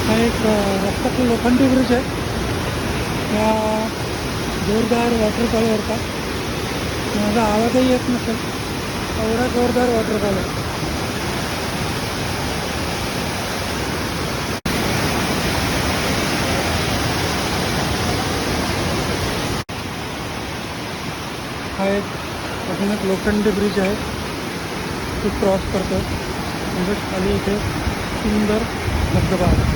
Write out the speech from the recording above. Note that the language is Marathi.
हा एक रस्त्यातला लोखंडी ब्रिज आहे. या जोरदार वॉटरफॉल होता. माझा आवाजही येत नसेल, एवढा जोरदार वॉटरफॉल आहे. हा एक अजून एक लोखंडी ब्रिज आहे, तो क्रॉस करतो. म्हणजे खाली इथे सुंदर धबधबा आहे.